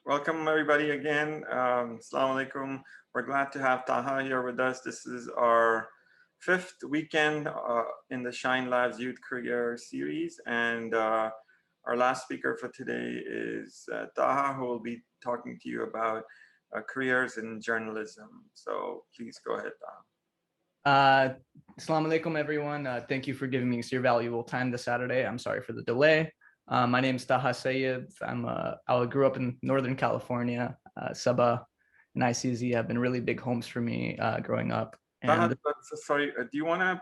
Welcome everybody again. Assalamu alaikum. We're glad to have Taha here with us. This is our fifth weekend in the Shine Labs Youth Career Series. And our last speaker for today is Taha, who will be talking to you about careers in journalism. So please go ahead, Taha. Assalamu alaikum, everyone. Thank you for giving me your valuable time this Saturday. I'm sorry for the delay. My name is Taha Sayed. I grew up in Northern California. Sabah and ICZ have been really big homes for me growing up. Taha, And sorry, do you want to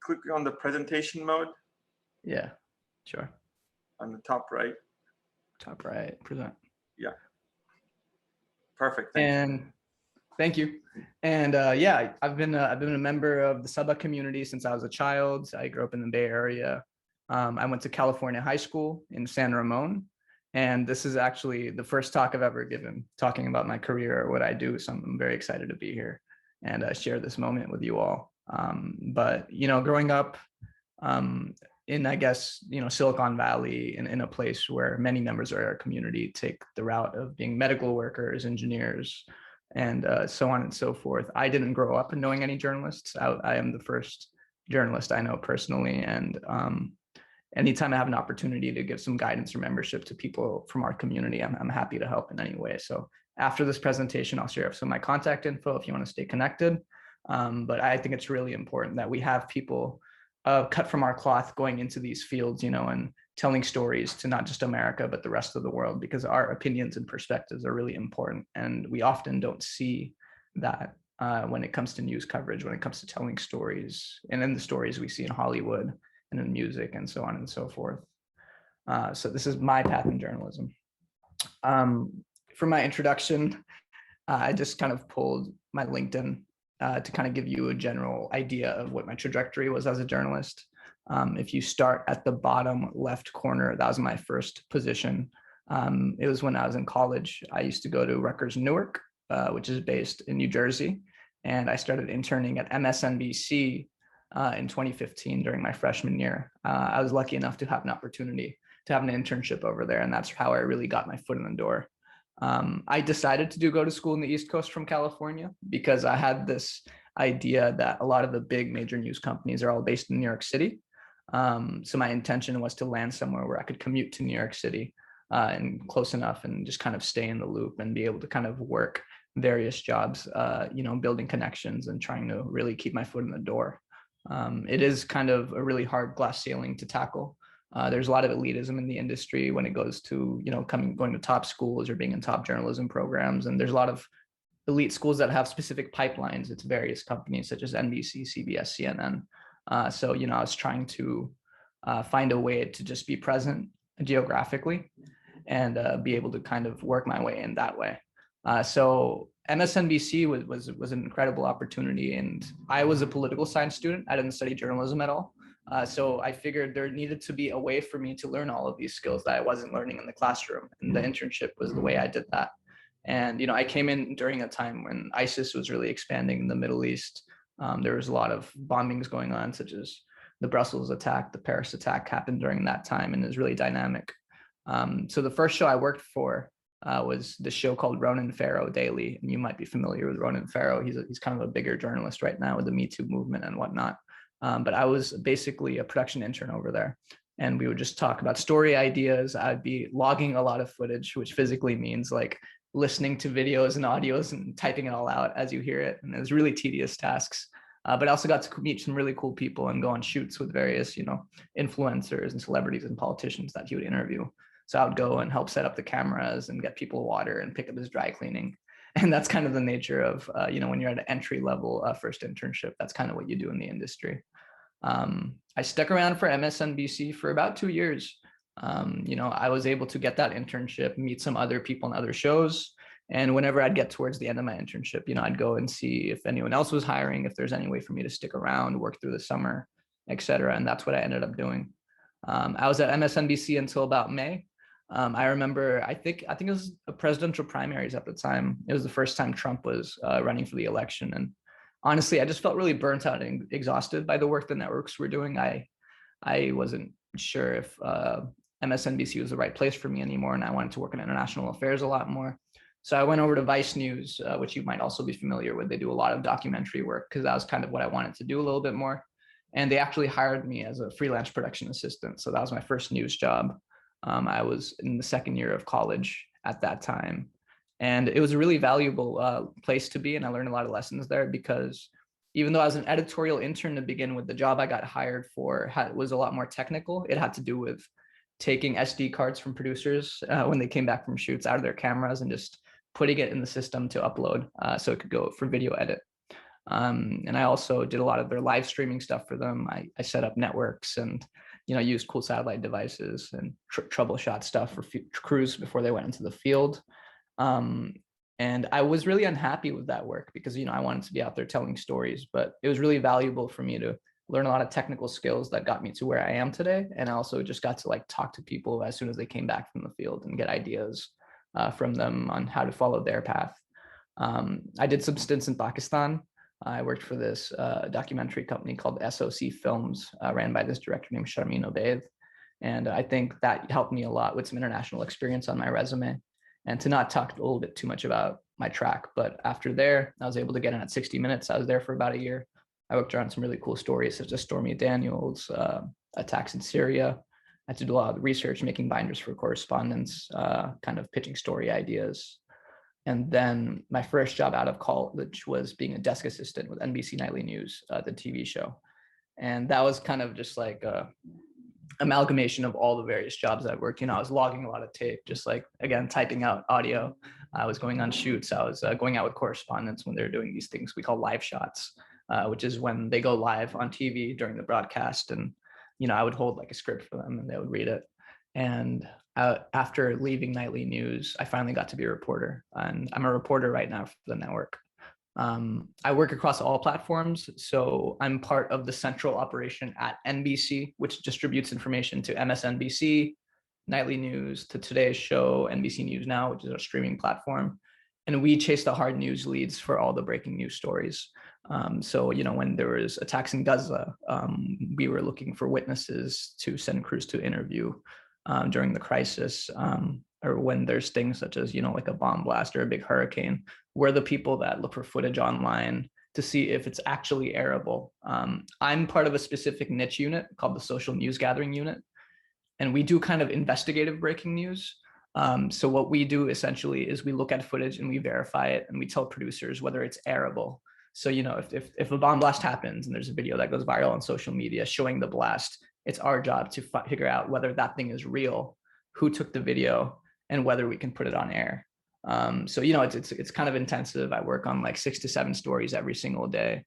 click on the presentation mode yeah, sure. on the top right? Top right, present. Yeah. Perfect. Thank you. Thank you. And yeah, I've been a member of the Sabah community since I was a child. I grew up in the Bay Area. I went to California High School in San Ramon, and this is actually the first talk I've ever given talking about my career or what I do. So I'm very excited to be here and share this moment with you all. But growing up in, I guess, Silicon Valley, in a place where many members of our community take the route of being medical workers, engineers, and so on and so forth. I didn't grow up knowing any journalists. I am the first journalist I know personally, and anytime I have an opportunity to give some guidance or membership to people from our community, I'm happy to help in any way. So after this presentation, I'll share some of my contact info if you want to stay connected. But I think it's really important that we have people cut from our cloth going into these fields, and telling stories to not just America, but the rest of the world, because our opinions and perspectives are really important. And we often don't see that when it comes to news coverage, when it comes to telling stories, and in the stories we see in Hollywood and in music and so on and so forth. So this is my path in journalism. For my introduction, I just kind of pulled my LinkedIn to kind of give you a general idea of what my trajectory was as a journalist. If you start at the bottom left corner, that was my first position. It was when I was in college. I used to go to Rutgers Newark, which is based in New Jersey. And I started interning at MSNBC in 2015 during my freshman year. I was lucky enough to have an opportunity to have an internship over there. And that's how I really got my foot in the door. I decided to go to school in the East Coast from California because I had this idea that a lot of the big major news companies are all based in New York City. So my intention was to land somewhere where I could commute to New York City and close enough and just kind of stay in the loop and be able to kind of work various jobs, building connections and trying to really keep my foot in the door. It is kind of a really hard glass ceiling to tackle. There's a lot of elitism in the industry when it goes to, going to top schools or being in top journalism programs. And there's a lot of elite schools that have specific pipelines. It's various companies such as NBC, CBS, CNN. So, I was trying to find a way to just be present geographically and be able to kind of work my way in that way. So MSNBC was an incredible opportunity. And I was a political science student. I didn't study journalism at all. So I figured there needed to be a way for me to learn all of these skills that I wasn't learning in the classroom. And the internship was the way I did that. And, I came in during a time when ISIS was really expanding in the Middle East. There was a lot of bombings going on, such as the Brussels attack, the Paris attack happened during that time, and it was really dynamic. So the first show I worked for was the show called Ronan Farrow Daily. And you might be familiar with Ronan Farrow. He's kind of a bigger journalist right now with the Me Too movement and whatnot. But I was basically a production intern over there. And we would just talk about story ideas. I'd be logging a lot of footage, which physically means like listening to videos and audios and typing it all out as you hear it. And it was really tedious tasks. But I also got to meet some really cool people and go on shoots with various, influencers and celebrities and politicians that he would interview. So I would go and help set up the cameras and get people water and pick up his dry cleaning. And that's kind of the nature of, when you're at an entry level first internship, that's kind of what you do in the industry. I stuck around for MSNBC for about 2 years. I was able to get that internship, meet some other people on other shows. And whenever I'd get towards the end of my internship, I'd go and see if anyone else was hiring, if there's any way for me to stick around, work through the summer, et cetera. And that's what I ended up doing. I was at MSNBC until about May. I remember, I think it was a presidential primaries at the time. It was the first time Trump was running for the election. And honestly, I just felt really burnt out and exhausted by the work the networks were doing. I wasn't sure if MSNBC was the right place for me anymore, and I wanted to work in international affairs a lot more. So I went over to Vice News, which you might also be familiar with. They do a lot of documentary work because that was kind of what I wanted to do a little bit more. And they actually hired me as a freelance production assistant. So that was my first news job. I was in the second year of college at that time. And it was a really valuable place to be. And I learned a lot of lessons there because even though I was an editorial intern to begin with, the job I got hired for was a lot more technical. It had to do with taking SD cards from producers when they came back from shoots out of their cameras and just putting it in the system to upload so it could go for video edit. And I also did a lot of their live streaming stuff for them. I set up networks and used cool satellite devices and troubleshot stuff for crews before they went into the field. And I was really unhappy with that work because I wanted to be out there telling stories, but it was really valuable for me to learn a lot of technical skills that got me to where I am today. And I also just got to talk to people as soon as they came back from the field and get ideas from them on how to follow their path. I did some stints in Pakistan. I worked for this documentary company called SOC Films, ran by this director named Sharmeen Obaid. And I think that helped me a lot with some international experience on my resume. And to not talk a little bit too much about my track, but after there, I was able to get in at 60 Minutes. I was there for about a year. I worked around some really cool stories such as Stormy Daniels, attacks in Syria. I had to do a lot of research, making binders for correspondence, kind of pitching story ideas. And then my first job out of college was being a desk assistant with NBC Nightly News, the TV show. And that was kind of just like a amalgamation of all the various jobs I worked. I was logging a lot of tape, just again, typing out audio. I was going on shoots. I was going out with correspondents when they're doing these things we call live shots, which is when they go live on TV during the broadcast. And, I would hold a script for them and they would read it. And after leaving Nightly News, I finally got to be a reporter, and I'm a reporter right now for the network. I work across all platforms, so I'm part of the central operation at NBC, which distributes information to MSNBC, Nightly News, to Today's Show, NBC News Now, which is our streaming platform. And we chase the hard news leads for all the breaking news stories. So, when there was attacks in Gaza, we were looking for witnesses to send crews to interview during the crisis, or when there's things such as, like a bomb blast or a big hurricane. We're the people that look for footage online to see if it's actually airable. I'm part of a specific niche unit called the Social News Gathering Unit, and we do kind of investigative breaking news. So what we do essentially is we look at footage and we verify it, and we tell producers whether it's airable. So, if a bomb blast happens and there's a video that goes viral on social media showing the blast, it's our job to figure out whether that thing is real, who took the video, and whether we can put it on air. So, it's kind of intensive. I work on 6 to 7 stories every single day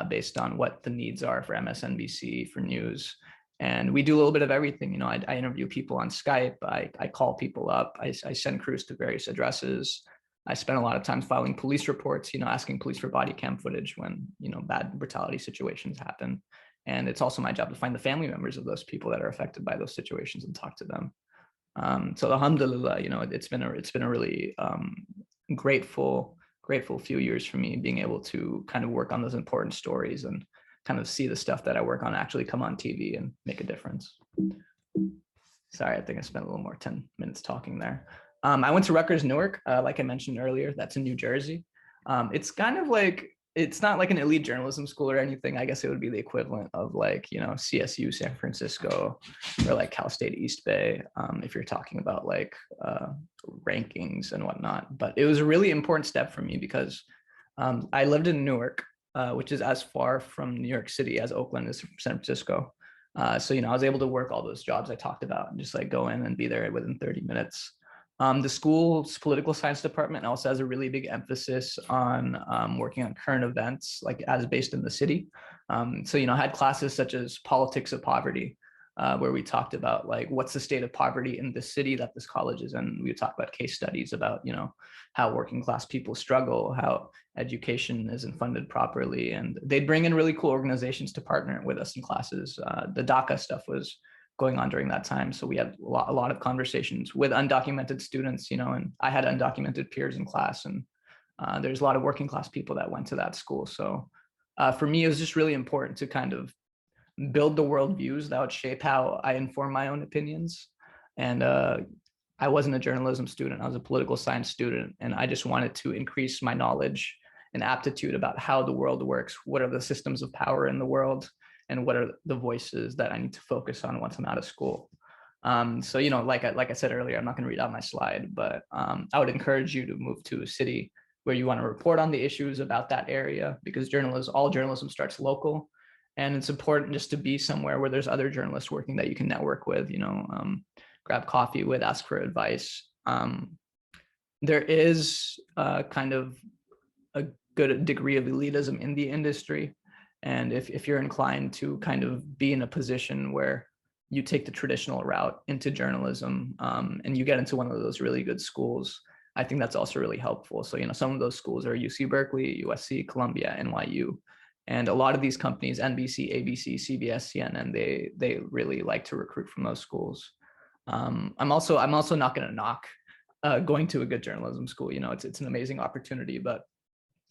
based on what the needs are for MSNBC, for news. And we do a little bit of everything. I interview people on Skype. I call people up. I send crews to various addresses. I spend a lot of time filing police reports, asking police for body cam footage when, bad brutality situations happen. And it's also my job to find the family members of those people that are affected by those situations and talk to them. So alhamdulillah, it's been a really grateful few years for me, being able to kind of work on those important stories and kind of see the stuff that I work on actually come on TV and make a difference. Sorry, I think I spent a little more 10 minutes talking there. I went to Rutgers Newark, like I mentioned earlier. That's in New Jersey. It's kind of it's not like an elite journalism school or anything. I guess it would be the equivalent of CSU San Francisco or Cal State East Bay, if you're talking about rankings and whatnot. But it was a really important step for me because I lived in Newark, which is as far from New York City as Oakland is from San Francisco. So, I was able to work all those jobs I talked about and just go in and be there within 30 minutes. The school's political science department also has a really big emphasis on working on current events, as based in the city. So, I had classes such as politics of poverty, where we talked about what's the state of poverty in the city that this college is in. We would talk about case studies about, how working class people struggle, how education isn't funded properly. And they'd bring in really cool organizations to partner with us in classes. The DACA stuff was going on during that time. So we had a lot of conversations with undocumented students, and I had undocumented peers in class, and there's a lot of working class people that went to that school. So for me, it was just really important to kind of build the worldviews that would shape how I inform my own opinions. And I wasn't a journalism student. I was a political science student. And I just wanted to increase my knowledge and aptitude about how the world works. What are the systems of power in the world? And what are the voices that I need to focus on once I'm out of school? So, like I said earlier, I'm not going to read out my slide, but I would encourage you to move to a city where you want to report on the issues about that area, because all journalism starts local. And it's important just to be somewhere where there's other journalists working that you can network with, grab coffee with, ask for advice. There is kind of a good degree of elitism in the industry. And if you're inclined to kind of be in a position where you take the traditional route into journalism, and you get into one of those really good schools, I think that's also really helpful. So, some of those schools are UC Berkeley, USC, Columbia, NYU. And a lot of these companies, NBC, ABC, CBS, CNN, they really like to recruit from those schools. I'm also not going to knock going to a good journalism school. It's an amazing opportunity, but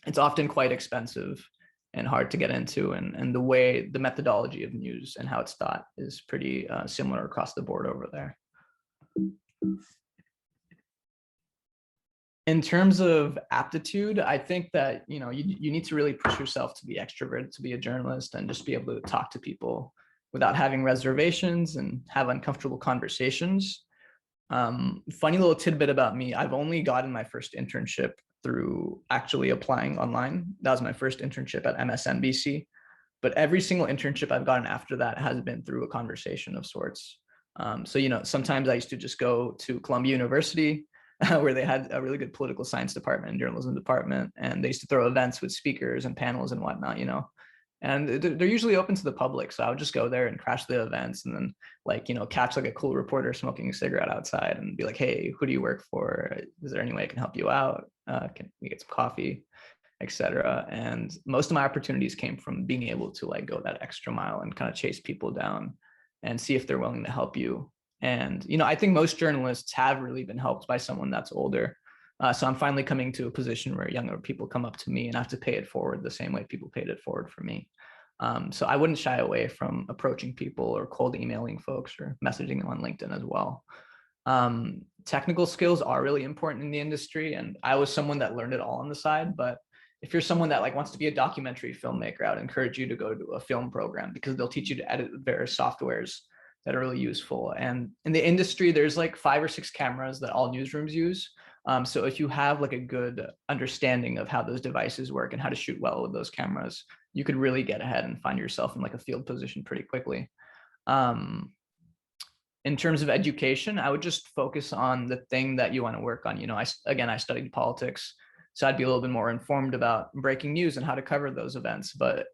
it's often quite expensive and hard to get into. And the methodology of news and how it's taught is pretty similar across the board over there. In terms of aptitude, I think that, you need to really push yourself to be extroverted, to be a journalist, and just be able to talk to people without having reservations and have uncomfortable conversations. Funny little tidbit about me, I've only gotten my first internship through actually applying online. That was my first internship at MSNBC. But every single internship I've gotten after that has been through a conversation of sorts. So, sometimes I used to just go to Columbia University, where they had a really good political science department and journalism department. And they used to throw events with speakers and panels and whatnot, and they're usually open to the public. So I would just go there and crash the events, and then catch a cool reporter smoking a cigarette outside and be like, hey, who do you work for? Is there any way I can help you out? Can we get some coffee, etc. And most of my opportunities came from being able to go that extra mile and kind of chase people down and see if they're willing to help you. And, I think most journalists have really been helped by someone that's older. So I'm finally coming to a position where younger people come up to me and I have to pay it forward the same way people paid it forward for me. So I wouldn't shy away from approaching people or cold emailing folks or messaging them on LinkedIn as well. Technical skills are really important in the industry. And I was someone that learned it all on the side. But if you're someone that wants to be a documentary filmmaker, I would encourage you to go to a film program, because they'll teach you to edit various softwares that are really useful. And in the industry, there's 5 or 6 cameras that all newsrooms use. So if you have a good understanding of how those devices work and how to shoot well with those cameras, you could really get ahead and find yourself in a field position pretty quickly. In terms of education, I would just focus on the thing that you want to work on. I studied politics, so I'd be a little bit more informed about breaking news and how to cover those events. But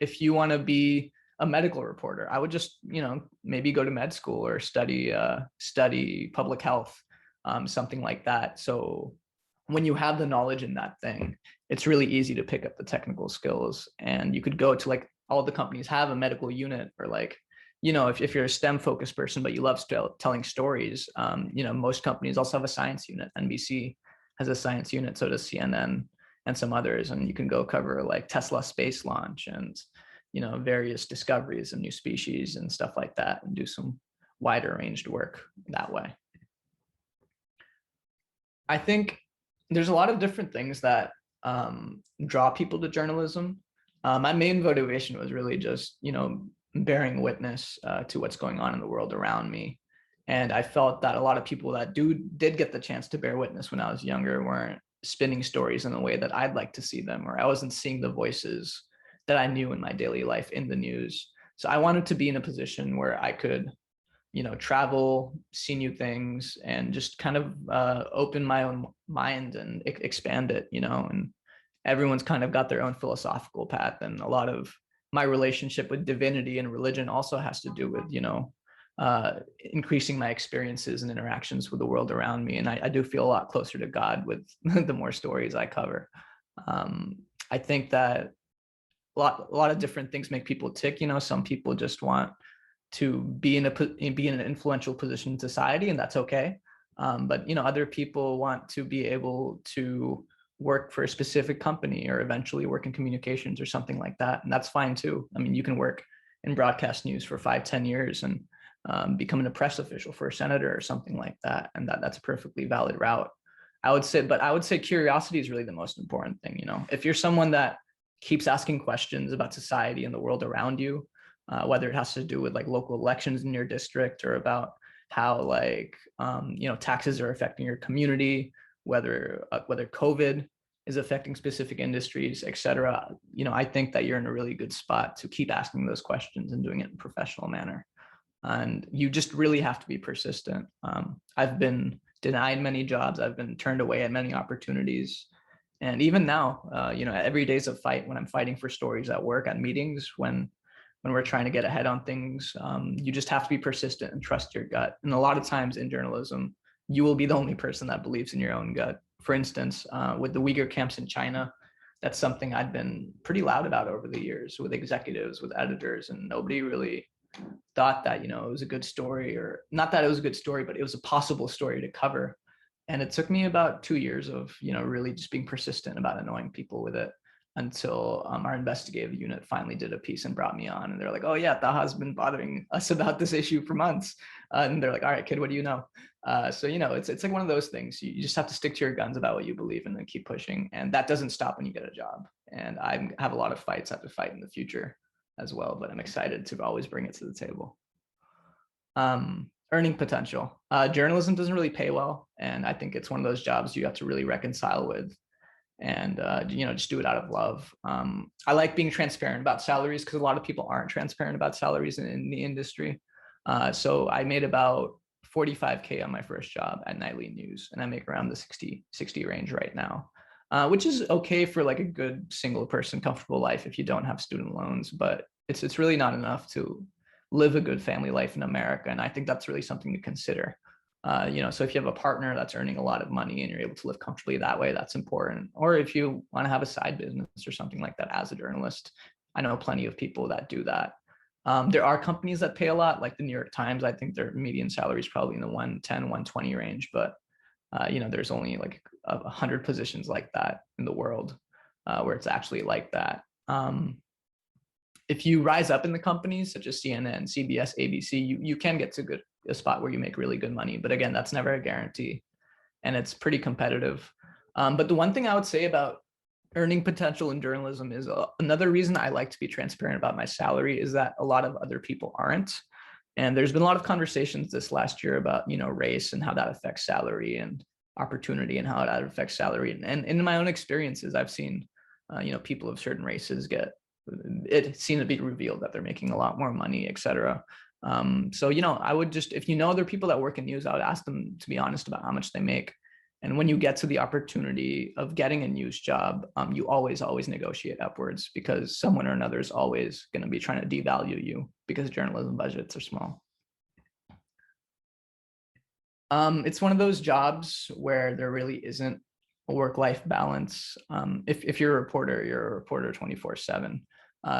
if you want to be a medical reporter, I would just, maybe go to med school or study public health, something like that. So when you have the knowledge in that thing, it's really easy to pick up the technical skills. And you could go to all the companies have a medical unit, or if you're a STEM focused person, but you love telling stories, most companies also have a science unit. NBC has a science unit, so does CNN and some others. And you can go cover Tesla space launch and various discoveries of new species and stuff like that, and do some wider ranged work that way. I think there's a lot of different things that draw people to journalism. My main motivation was really just, bearing witness to what's going on in the world around me. And I felt that a lot of people that did get the chance to bear witness when I was younger weren't spinning stories in the way that I'd like to see them, or I wasn't seeing the voices that I knew in my daily life in the news. So I wanted to be in a position where I could, travel, see new things, and just kind of open my own mind and expand it, and everyone's kind of got their own philosophical path. And a lot of my relationship with divinity and religion also has to do with, increasing my experiences and interactions with the world around me. And I do feel a lot closer to God with the more stories I cover. I think that a lot of different things make people tick. Some people just want to be in an influential position in society, and that's okay. But other people want to be able to work for a specific company, or eventually work in communications or something like that, and that's fine too. I mean, you can work in broadcast news for 5-10 years and becoming a press official for a senator or something like that. And that's a perfectly valid route. But I would say curiosity is really the most important thing. If you're someone that keeps asking questions about society and the world around you, whether it has to do with like local elections in your district or about how like taxes are affecting your community, whether COVID is affecting specific industries, et cetera. I think that you're in a really good spot to keep asking those questions and doing it in a professional manner. And you just really have to be persistent. I've been denied many jobs. I've been turned away at many opportunities. And even now, every day's a fight when I'm fighting for stories at work, at meetings, when we're trying to get ahead on things. You just have to be persistent and trust your gut. And a lot of times in journalism, you will be the only person that believes in your own gut. For instance, with the Uyghur camps in China, that's something I've been pretty loud about over the years with executives, with editors, and nobody really thought that, it was a good story, or not that it was a good story, but it was a possible story to cover. And it took me about 2 years of, really just being persistent about annoying people with it until our investigative unit finally did a piece and brought me on. And they're like, oh yeah, Taha's been bothering us about this issue for months. And they're like, all right, kid, what do you know? So, it's like one of those things. You just have to stick to your guns about what you believe in and keep pushing. And that doesn't stop when you get a job. And I have a lot of fights I have to fight in the future as well, but I'm excited to always bring it to the table. Earning potential. Journalism doesn't really pay well. And I think it's one of those jobs you have to really reconcile with and, just do it out of love. I like being transparent about salaries because a lot of people aren't transparent about salaries in the industry. So I made about 45K on my first job at Nightly News, and I make around the 60 range right now. Which is okay for like a good single person comfortable life if you don't have student loans, but it's really not enough to live a good family life in America. And I think that's really something to consider. So if you have a partner that's earning a lot of money and you're able to live comfortably that way, that's important. Or if you want to have a side business or something like that as a journalist, I know plenty of people that do that. There are companies that pay a lot, like the New York Times. I think their median salary is probably in the 110, 120 range, but there's only like 100 positions like that in the world where it's actually like that. If you rise up in the companies such as CNN, CBS, ABC, you can get to a spot where you make really good money. But again, that's never a guarantee, and it's pretty competitive. But the one thing I would say about earning potential in journalism is another reason I like to be transparent about my salary is that a lot of other people aren't. And there's been a lot of conversations this last year about, race and how that affects salary and opportunity and how that affects salary. And in my own experiences, I've seen, people of certain races it seemed to be revealed that they're making a lot more money, et cetera. So, I would just, if other people that work in news, I would ask them to be honest about how much they make. And when you get to the opportunity of getting a news job, you always negotiate upwards because someone or another is always going to be trying to devalue you because journalism budgets are small. It's one of those jobs where there really isn't a work-life balance. If you're a reporter, you're a reporter 24/7.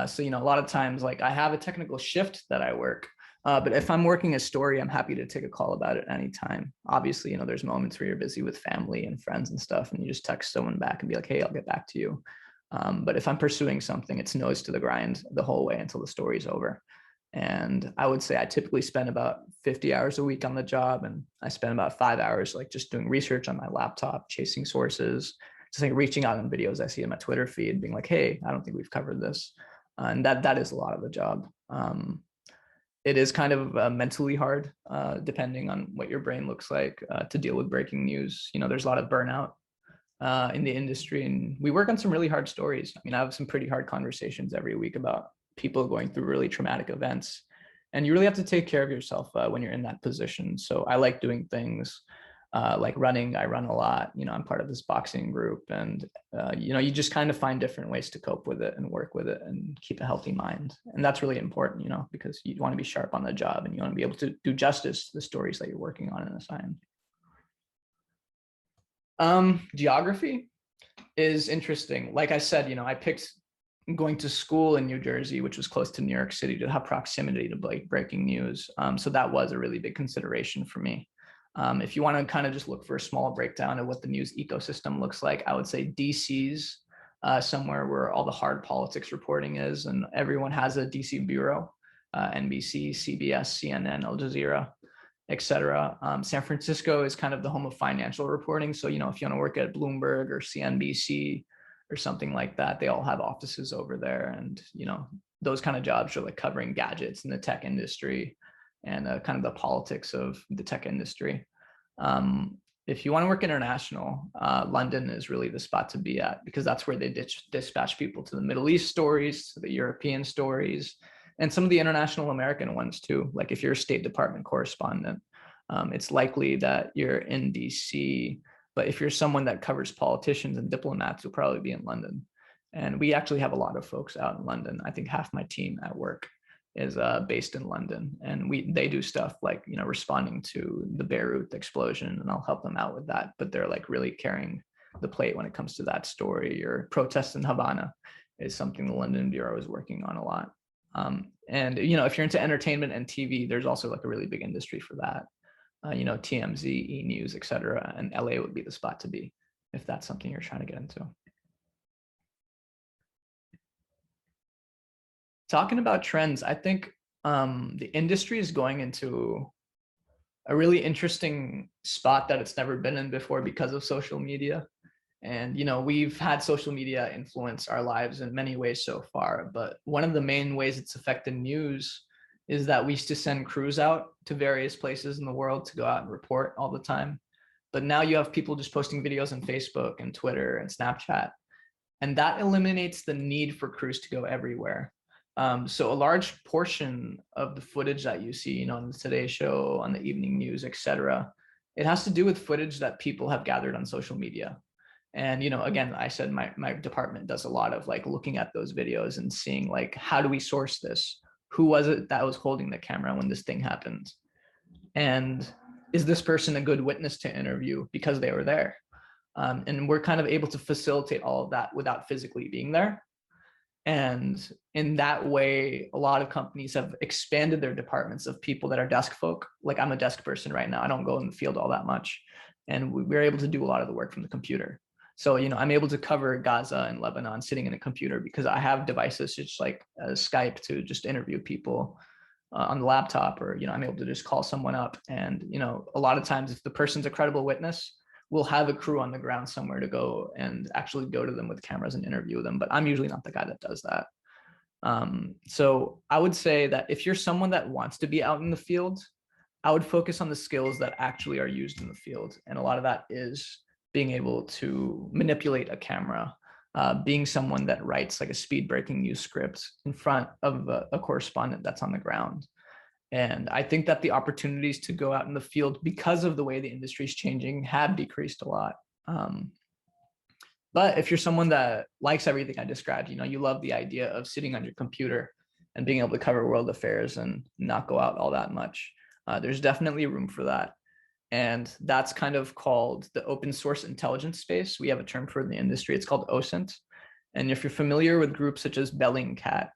So, a lot of times, like I have a technical shift that I work, but if I'm working a story, I'm happy to take a call about it anytime. Obviously, there's moments where you're busy with family and friends and stuff, and you just text someone back and be like, hey, I'll get back to you. But if I'm pursuing something, it's nose to the grind the whole way until the story's over. And I would say I typically spend about 50 hours a week on the job. And I spend about 5 hours like just doing research on my laptop, chasing sources, just like reaching out on videos I see in my Twitter feed, being like, hey, I don't think we've covered this. And that is a lot of the job. It is kind of mentally hard, depending on what your brain looks like, to deal with breaking news. There's a lot of burnout in the industry, and we work on some really hard stories. I mean, I have some pretty hard conversations every week about people going through really traumatic events, and you really have to take care of yourself when you're in that position. So I like doing things like running. I run a lot. I'm part of this boxing group, and you just kind of find different ways to cope with it and work with it and keep a healthy mind. And that's really important, because you want to be sharp on the job and you want to be able to do justice to the stories that you're working on and assign. Geography is interesting. Like I said, I picked going to school in New Jersey, which was close to New York City, to have proximity to breaking news. So that was a really big consideration for me. If you want to kind of just look for a small breakdown of what the news ecosystem looks like, I would say DC's somewhere where all the hard politics reporting is, and everyone has a DC bureau. NBC, CBS, CNN, Al Jazeera, etc. San Francisco is kind of the home of financial reporting. So, you know, if you want to work at Bloomberg or CNBC or something like that, they all have offices over there. And, you know, those kind of jobs are like covering gadgets in the tech industry and kind of the politics of the tech industry. If you want to work international, London is really the spot to be at, because that's where they dispatch people to the Middle East stories, to the European stories, and some of the international American ones too. Like if you're a State Department correspondent, it's likely that you're in DC, but if you're someone that covers politicians and diplomats, you'll probably be in London. And we actually have a lot of folks out in London. I think half my team at work is based in London, and they do stuff like, you know, responding to the Beirut explosion, and I'll help them out with that. But they're like really carrying the plate when it comes to that story. Or protests in Havana is something the London Bureau is working on a lot. And, you know, if you're into entertainment and TV, there's also like a really big industry for that. You know, TMZ, E! News, etc. And LA would be the spot to be if that's something you're trying to get into. Talking about trends, I think the industry is going into a really interesting spot that it's never been in before because of social media. And, you know, we've had social media influence our lives in many ways so far, but one of the main ways it's affected news is that we used to send crews out to various places in the world to go out and report all the time. But now you have people just posting videos on Facebook and Twitter and Snapchat, and that eliminates the need for crews to go everywhere. So a large portion of the footage that you see, you know, on the Today Show, on the evening news, etc., it has to do with footage that people have gathered on social media. And, you know, again, I said my department does a lot of like looking at those videos and seeing like, how do we source this? Who was it that was holding the camera when this thing happened? And is this person a good witness to interview because they were there? And we're kind of able to facilitate all of that without physically being there. And in that way, a lot of companies have expanded their departments of people that are desk folk. Like I'm a desk person right now. I don't go in the field all that much. And we're able to do a lot of the work from the computer. So, you know, I'm able to cover Gaza and Lebanon sitting in a computer because I have devices just like Skype to just interview people on the laptop, or, you know, I'm able to just call someone up. And, you know, a lot of times if the person's a credible witness, we'll have a crew on the ground somewhere to go and actually go to them with cameras and interview them. But I'm usually not the guy that does that. So I would say that if you're someone that wants to be out in the field, I would focus on the skills that actually are used in the field. And a lot of that is being able to manipulate a camera, being someone that writes like a speed breaking news script in front of a correspondent that's on the ground. And I think that the opportunities to go out in the field, because of the way the industry is changing, have decreased a lot. But if you're someone that likes everything I described, you know, you love the idea of sitting on your computer and being able to cover world affairs and not go out all that much, there's definitely room for that. And that's kind of called the open source intelligence space. We have a term for it in the industry. It's called OSINT. And if you're familiar with groups such as Bellingcat,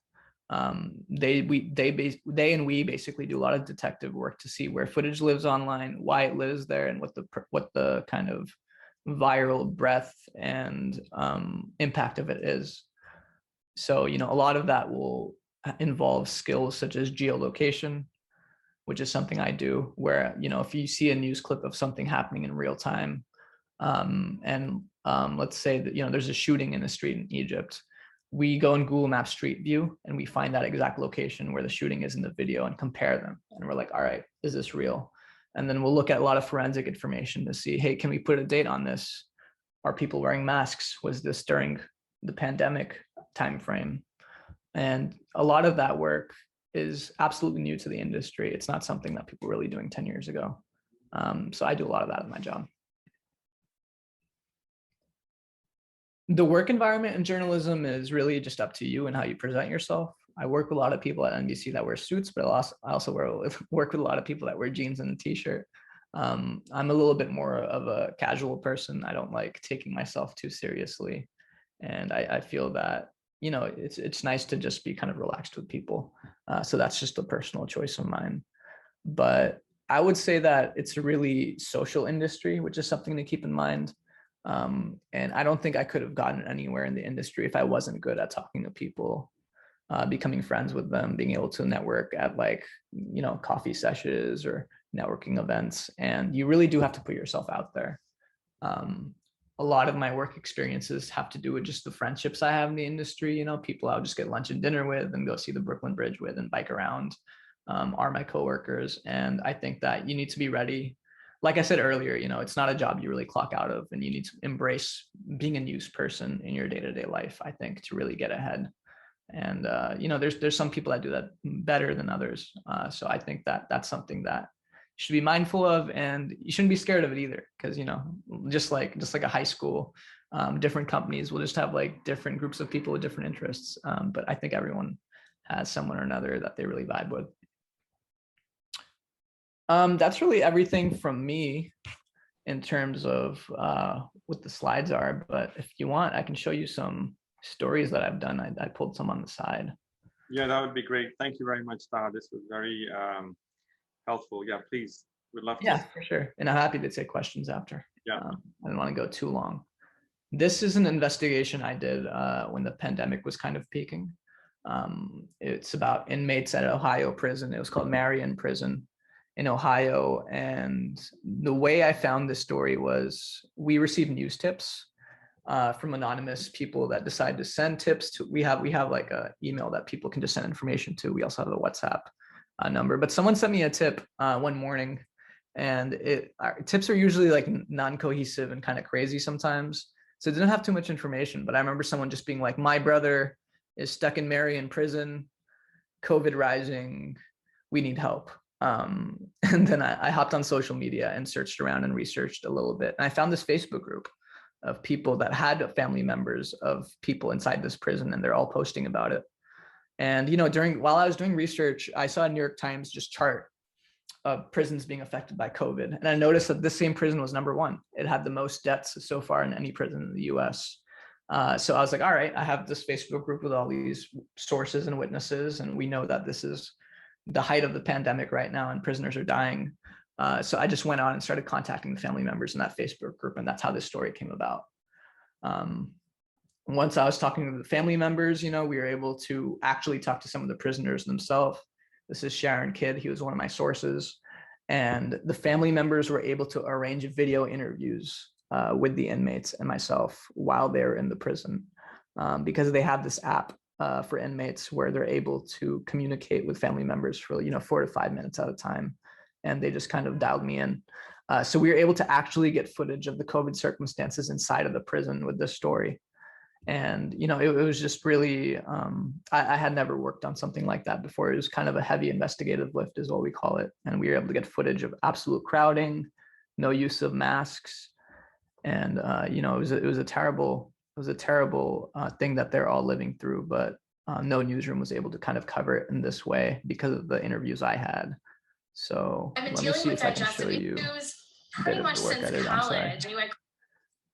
they and we basically do a lot of detective work to see where footage lives online, why it lives there, and what the kind of viral breadth and impact of it is. So, you know, a lot of that will involve skills such as geolocation, which is something I do, where, you know, if you see a news clip of something happening in real time, and let's say that, you know, there's a shooting in a street in Egypt, we go in Google Maps Street View and we find that exact location where the shooting is in the video and compare them. And we're like, all right, is this real? And then we'll look at a lot of forensic information to see, hey, can we put a date on this? Are people wearing masks? Was this during the pandemic timeframe? And a lot of that work is absolutely new to the industry. It's not something that people were really doing 10 years ago. So I do a lot of that in my job. The work environment in journalism is really just up to you and how you present yourself. I work with a lot of people at NBC that wear suits, but I also work with a lot of people that wear jeans and a t-shirt. I'm a little bit more of a casual person. I don't like taking myself too seriously. And I feel that, you know, it's nice to just be kind of relaxed with people. So that's just a personal choice of mine. But I would say that it's a really social industry, which is something to keep in mind. And I don't think I could have gotten anywhere in the industry if I wasn't good at talking to people. becoming friends with them, being able to network at like, you know, coffee sessions or networking events. And you really do have to put yourself out there. A lot of my work experiences have to do with just the friendships I have in the industry. You know, people I'll just get lunch and dinner with and go see the Brooklyn Bridge with and bike around, are my coworkers. And I think that you need to be ready. Like I said earlier, you know, it's not a job you really clock out of, and you need to embrace being a news person in your day-to-day life, I think, to really get ahead. And you know, there's some people that do that better than others. So I think that that's something that you should be mindful of, and you shouldn't be scared of it either, because, you know, just like a high school, different companies will just have like different groups of people with different interests. But I think everyone has someone or another that they really vibe with. That's really everything from me in terms of what the slides are. But if you want, I can show you some stories that I've done. I pulled some on the side. Yeah, that would be great. Thank you very much, Taha. This was very helpful. Yeah, please. We'd love to. Yeah, for sure. And I'm happy to take questions after. Yeah. I don't want to go too long. This is an investigation I did when the pandemic was kind of peaking. It's about inmates at Ohio prison. It was called Marion Prison in Ohio. And the way I found this story was we received news tips from anonymous people that decide to send tips to. We have like a email that people can just send information to. We also have a WhatsApp number, but someone sent me a tip one morning, and tips are usually like non-cohesive and kind of crazy sometimes. So it didn't have too much information, but I remember someone just being like, my brother is stuck in Marion prison, COVID rising, we need help. And then I hopped on social media and searched around and researched a little bit. And I found this Facebook group of people that had family members of people inside this prison, and they're all posting about it. And, you know, while I was doing research, I saw a New York Times just chart of prisons being affected by COVID. And I noticed that this same prison was #1. It had the most deaths so far in any prison in the US. So I was like, all right, I have this Facebook group with all these sources and witnesses, and we know that this is the height of the pandemic right now and prisoners are dying. So I just went on and started contacting the family members in that Facebook group, and that's how this story came about. Once I was talking to the family members, you know, we were able to actually talk to some of the prisoners themselves. This is Sharon Kidd. He was one of my sources. And the family members were able to arrange video interviews with the inmates and myself while they're in the prison, because they have this app for inmates where they're able to communicate with family members for, you know, 4 to 5 minutes at a time. And they just kind of dialed me in. So we were able to actually get footage of the COVID circumstances inside of the prison with this story. And, you know, it was just really, I had never worked on something like that before. It was kind of a heavy investigative lift is what we call it. And we were able to get footage of absolute crowding, no use of masks. And, you know, it was a terrible thing that they're all living through, but no newsroom was able to kind of cover it in this way because of the interviews I had. So let me see if I can show you a bit of the work I did. I'm sorry.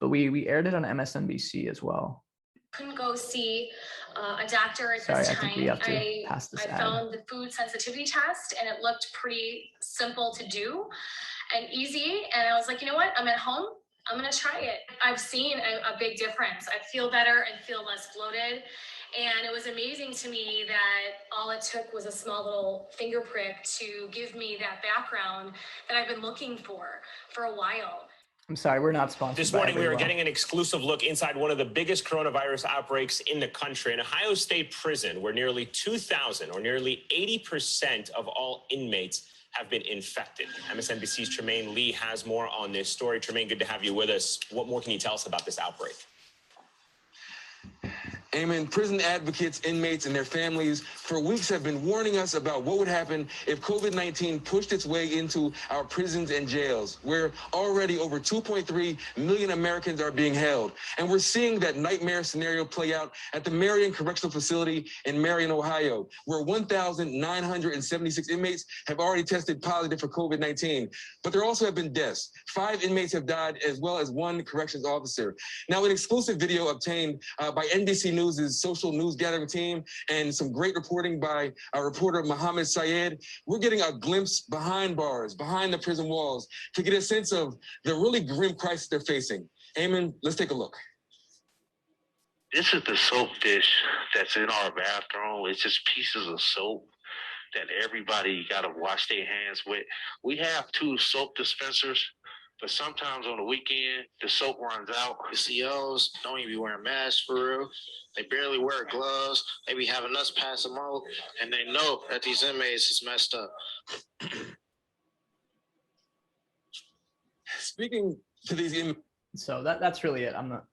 But we aired it on MSNBC as well. Couldn't go see a doctor at Sorry, this I time. think we have to pass this I ad. found the food sensitivity test, and it looked pretty simple to do and easy. And I was like, you know what? I'm at home. I'm going to try it. I've seen a big difference. I feel better and feel less bloated. And it was amazing to me that all it took was a small little finger prick to give me that background that I've been looking for a while. I'm sorry, we're not sponsored. This morning, we were getting an exclusive look inside one of the biggest coronavirus outbreaks in the country, an Ohio State prison where nearly 2,000 or nearly 80% of all inmates have been infected. MSNBC's Tremaine Lee has more on this story. Tremaine, good to have you with us. What more can you tell us about this outbreak? Amen. Prison advocates, inmates, and their families for weeks have been warning us about what would happen if COVID-19 pushed its way into our prisons and jails, where already over 2.3 million Americans are being held. And we're seeing that nightmare scenario play out at the Marion Correctional Facility in Marion, Ohio, where 1,976 inmates have already tested positive for COVID-19. But there also have been deaths. 5 inmates have died, as well as 1 corrections officer. Now, an exclusive video obtained by NBC News' social news gathering team and some great reporting by our reporter Mohammed Syed, we're getting a glimpse behind bars, behind the prison walls, to get a sense of the really grim crisis they're facing. Eamon, let's take a look. This is the soap dish that's in our bathroom. It's just pieces of soap that everybody got to wash their hands with. We have 2 soap dispensers, but sometimes on the weekend, the soap runs out. The COs don't even be wearing masks for real. They barely wear gloves. They be having us pass them out, and they know that these inmates is messed up. Speaking to these inmates. So that's really it. I'm not.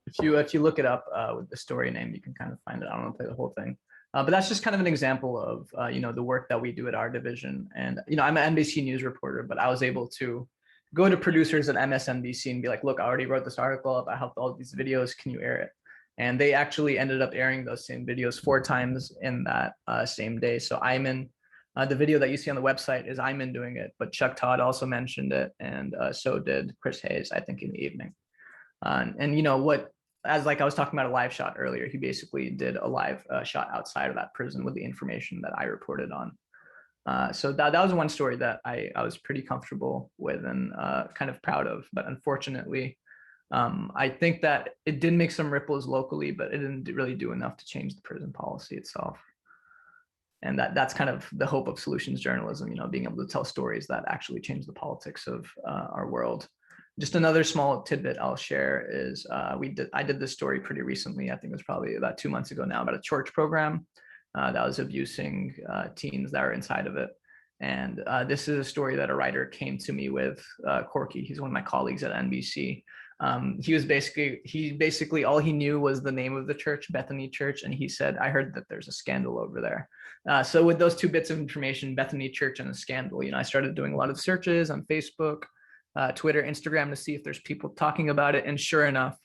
If you look it up with the story name, you can kind of find it. I don't want to play the whole thing, but that's just kind of an example of the work that we do at our division. And I'm an NBC News reporter, but I was able to go to producers at MSNBC and be like, look, I already wrote this article up. I helped all these videos. Can you air it? And they actually ended up airing those same videos 4 times in that same day. So Ayman, the video that you see on the website is Ayman doing it, but Chuck Todd also mentioned it, and so did Chris Hayes, I think, in the evening. And as like I was talking about a live shot earlier, he basically did a live shot outside of that prison with the information that I reported on. So that was one story that I was pretty comfortable with and kind of proud of. But unfortunately, I think that it did make some ripples locally, but it didn't really do enough to change the prison policy itself. And that's kind of the hope of solutions journalism, being able to tell stories that actually change the politics of our world. Just another small tidbit I'll share is I did this story pretty recently. I think it was probably about 2 months ago now, about a church program that was abusing teens that are inside of it. And this is a story that a writer came to me with, Corky. He's one of my colleagues at NBC. He basically all he knew was the name of the church, Bethany Church, and he said, "I heard that there's a scandal over there." So with those 2 bits of information, Bethany Church and a scandal, I started doing a lot of searches on Facebook, Twitter, Instagram to see if there's people talking about it. And sure enough,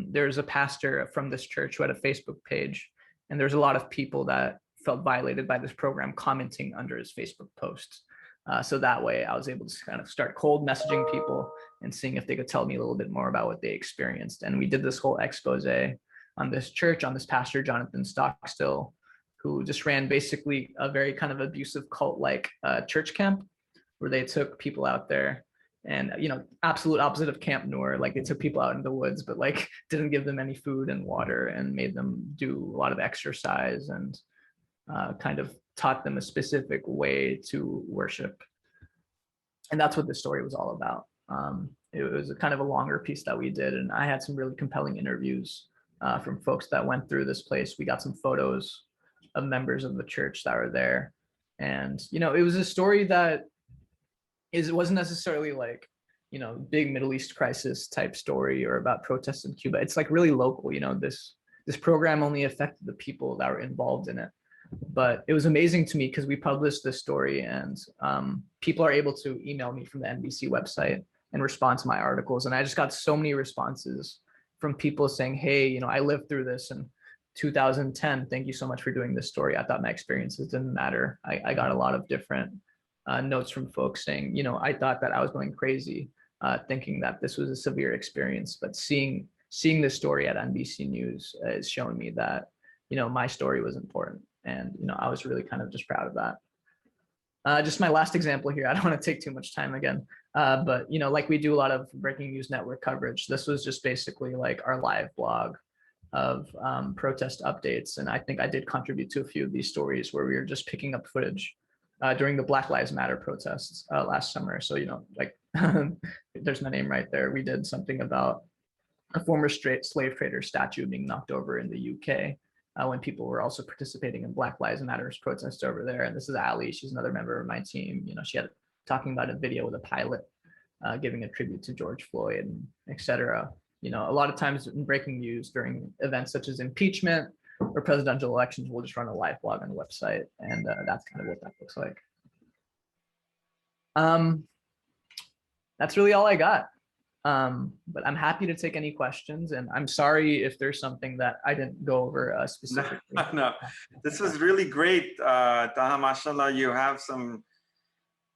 there's a pastor from this church who had a Facebook page, and there's a lot of people that felt violated by this program commenting under his Facebook posts. So that way I was able to kind of start cold messaging people and seeing if they could tell me a little bit more about what they experienced. And we did this whole expose on this church, on this pastor, Jonathan Stockstill, who just ran basically a very kind of abusive cult-like church camp where they took people out there and, absolute opposite of Camp Noor, like they took people out in the woods, but like didn't give them any food and water and made them do a lot of exercise and kind of taught them a specific way to worship. And that's what this story was all about. It was a kind of a longer piece that we did, and I had some really compelling interviews from folks that went through this place. We got some photos of members of the church that were there. And, it was a story that wasn't necessarily like, big Middle East crisis type story or about protests in Cuba. It's like really local, this program only affected the people that were involved in it. But it was amazing to me because we published this story and people are able to email me from the NBC website and respond to my articles. And I just got so many responses from people saying, hey, I lived through this in 2010. Thank you so much for doing this story. I thought my experiences didn't matter. I got a lot of different notes from folks saying, I thought that I was going crazy thinking that this was a severe experience. But seeing this story at NBC News has shown me that, my story was important. And, I was really kind of just proud of that. Just my last example here, I don't want to take too much time again, but, like we do a lot of breaking news network coverage. This was just basically like our live blog of protest updates. And I think I did contribute to a few of these stories where we were just picking up footage during the Black Lives Matter protests last summer. So, like there's my name right there. We did something about a former slave trader statue being knocked over in the UK. When people were also participating in Black Lives Matter's protests over there. And this is Ali, she's another member of my team. She had talking about a video with a pilot giving a tribute to George Floyd, and et cetera. A lot of times in breaking news during events such as impeachment or presidential elections, we'll just run a live blog on the website. And that's kind of what that looks like. That's really all I got. But I'm happy to take any questions, and I'm sorry if there's something that I didn't go over specifically. No, this was really great. Taha, mashallah, you have some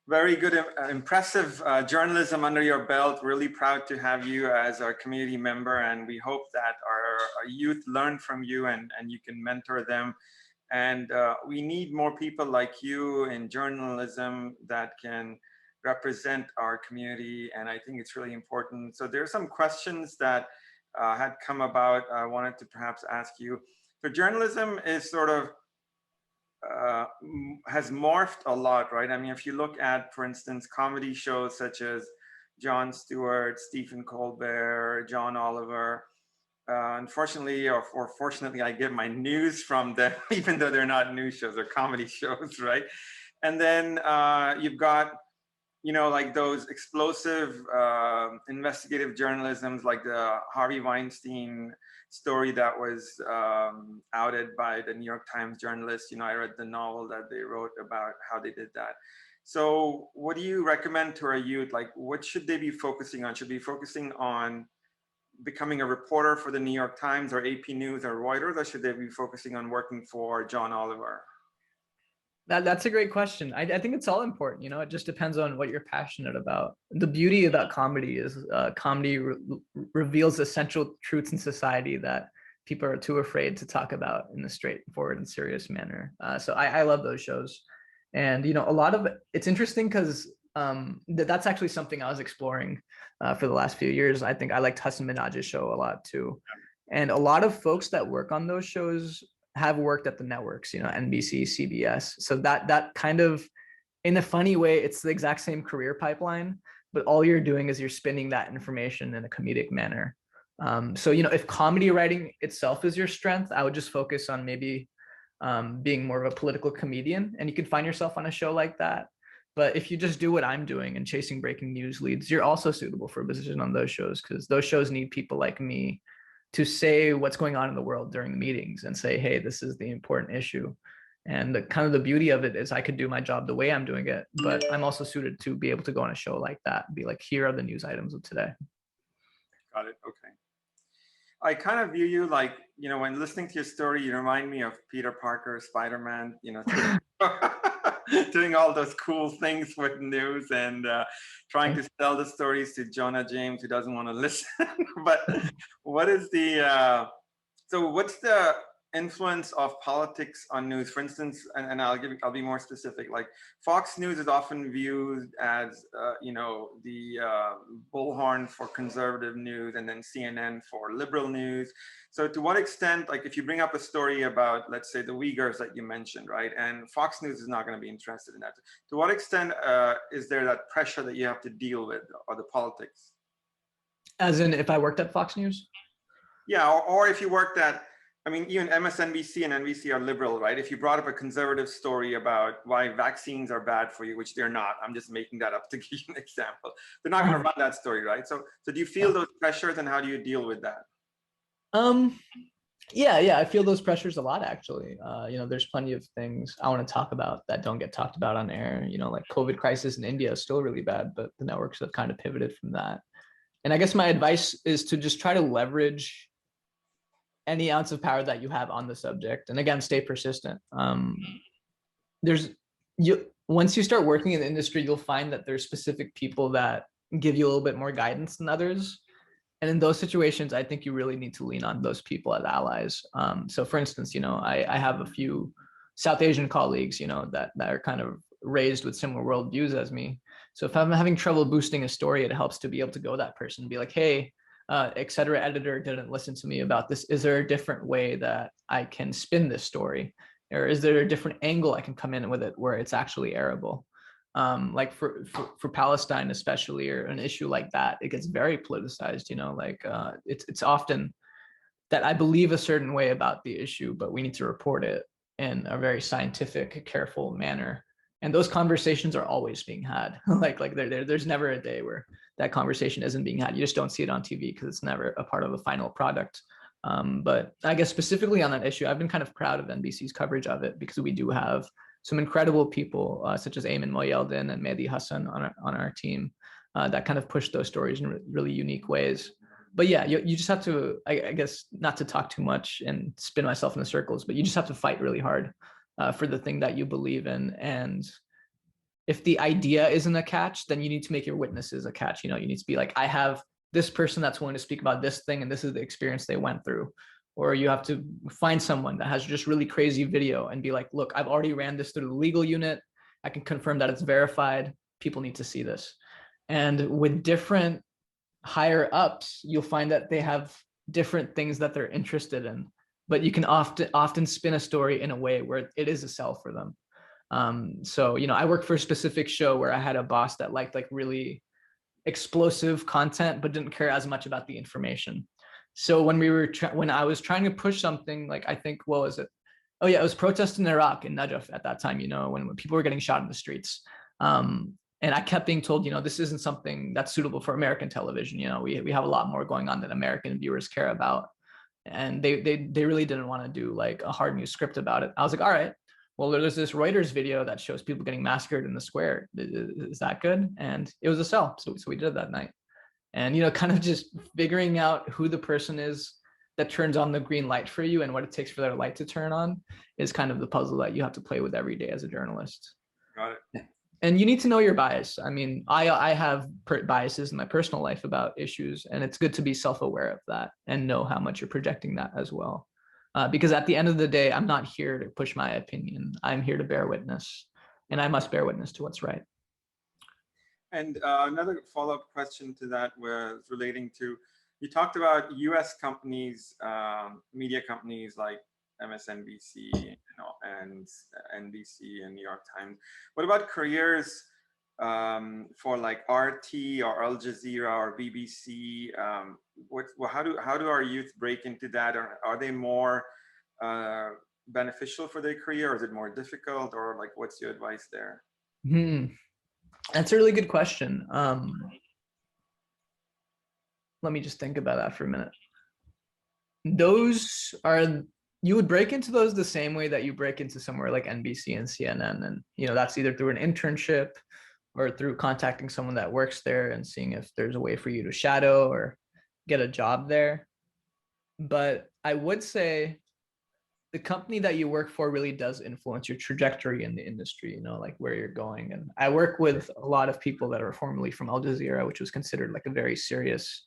very good, impressive journalism under your belt. Really proud to have you as our community member, and we hope that our youth learn from you and you can mentor them. And we need more people like you in journalism that can represent our community, and I think it's really important. So there are some questions that had come about, I wanted to perhaps ask you. So journalism is sort of has morphed a lot, right? I mean, if you look at, for instance, comedy shows such as Jon Stewart, Stephen Colbert, John Oliver. Unfortunately, or fortunately, I get my news from them, even though they're not news shows, they're comedy shows, right? And then you've got, you know, like those explosive investigative journalisms, like the Harvey Weinstein story that was outed by the New York Times journalists. You know, I read the novel that they wrote about how they did that. So what do you recommend to our youth? Like, what should they be focusing on? Should they be focusing on becoming a reporter for the New York Times or AP News or Reuters, or should they be focusing on working for John Oliver? That's a great question. I think it's all important. You know, it just depends on what you're passionate about. The beauty about comedy is comedy reveals essential truths in society that people are too afraid to talk about in a straightforward and serious manner. So I love those shows. And, you know, a lot of it's interesting because that's actually something I was exploring for the last few years. I think I liked Hassan Minhaj's show a lot too. And a lot of folks that work on those shows have worked at the networks, you know, NBC, CBS. So that kind of, in a funny way, it's the exact same career pipeline, but all you're doing is you're spinning that information in a comedic manner. So, you know, if comedy writing itself is your strength, I would just focus on maybe being more of a political comedian, and you can find yourself on a show like that. But if you just do what I'm doing and chasing breaking news leads, you're also suitable for a position on those shows, because those shows need people like me to say what's going on in the world during the meetings and say, hey, this is the important issue. And the kind of the beauty of it is I could do my job the way I'm doing it, but I'm also suited to be able to go on a show like that and be like, here are the news items of today. Got it. Okay. I kind of view you like, you know, when listening to your story, you remind me of Peter Parker, Spider-Man, you know, doing all those cool things with news and trying to sell the stories to Jonah James, who doesn't want to listen. But what is the, so what's the influence of politics on news? For instance, and I'll be more specific, like Fox News is often viewed as, you know, the bullhorn for conservative news, and then CNN for liberal news. So to what extent, like if you bring up a story about, let's say, the Uyghurs that you mentioned, right? And Fox News is not going to be interested in that. To what extent is there that pressure that you have to deal with, or the politics? As in, if I worked at Fox News? Yeah, or if you worked at, I mean, even MSNBC and NBC are liberal, right? If you brought up a conservative story about why vaccines are bad for you, which they're not, I'm just making that up to give you an example. They're not going to run that story, right? So do you feel those pressures, and how do you deal with that? Yeah, I feel those pressures a lot, actually. You know, there's plenty of things I want to talk about that don't get talked about on air. You know, like COVID crisis in India is still really bad, but the networks have kind of pivoted from that. And I guess my advice is to just try to leverage any ounce of power that you have on the subject, and again, stay persistent. Once you start working in the industry, you'll find that there's specific people that give you a little bit more guidance than others, and in those situations, I think you really need to lean on those people as allies. So, for instance, you know, I have a few South Asian colleagues, you know, that are kind of raised with similar worldviews as me. So, if I'm having trouble boosting a story, it helps to be able to go to that person and be like, hey, etc. editor didn't listen to me about this. Is there a different way that I can spin this story? Or is there a different angle I can come in with it where it's actually arable? Like for Palestine, especially, or an issue like that, it gets very politicized, you know, like it's often that I believe a certain way about the issue, but we need to report it in a very scientific, careful manner. And those conversations are always being had. like there's never a day where that conversation isn't being had. You just don't see it on TV because it's never a part of the final product. But I guess specifically on that issue, I've been kind of proud of NBC's coverage of it, because we do have some incredible people such as Ayman Mohyeldin and Mehdi Hassan on our team that kind of push those stories in really unique ways. But yeah, you just have to, I guess, not to talk too much and spin myself in the circles, but you just have to fight really hard for the thing that you believe in. And if the idea isn't a catch, then you need to make your witnesses a catch. You know, you need to be like, I have this person that's willing to speak about this thing, and this is the experience they went through. Or you have to find someone that has just really crazy video and be like, look, I've already ran this through the legal unit. I can confirm that it's verified. People need to see this. And with different higher ups, you'll find that they have different things that they're interested in, but you can often spin a story in a way where it is a sell for them. So, you know, I worked for a specific show where I had a boss that liked like really explosive content, but didn't care as much about the information. So when I was trying to push something, like I think, what was it? Oh yeah, it was protests in Iraq in Najaf at that time, you know, when people were getting shot in the streets. And I kept being told, you know, this isn't something that's suitable for American television. You know, we have a lot more going on that American viewers care about. And they really didn't want to do like a hard news script about it. I was like, all right, well, there's this Reuters video that shows people getting massacred in the square. Is that good? And it was a sell. So we did it that night. And, you know, kind of just figuring out who the person is that turns on the green light for you and what it takes for their light to turn on is kind of the puzzle that you have to play with every day as a journalist. Got it. And you need to know your bias. I mean, I have biases in my personal life about issues, and it's good to be self-aware of that and know how much you're projecting that as well. Because at the end of the day, I'm not here to push my opinion. I'm here to bear witness, and I must bear witness to what's right. And another follow-up question to that was relating to, you talked about US companies, media companies like MSNBC, you know, and NBC and New York Times. What about careers for like RT or Al Jazeera or BBC? How do our youth break into that? Or are they more beneficial for their career, or is it more difficult, or like what's your advice there? That's a really good question. Let me just think about that for a minute. You would break into those the same way that you break into somewhere like NBC and CNN. And, you know, that's either through an internship or through contacting someone that works there and seeing if there's a way for you to shadow or get a job there. But I would say the company that you work for really does influence your trajectory in the industry, you know, like where you're going. And I work with a lot of people that are formerly from Al Jazeera, which was considered like a very serious,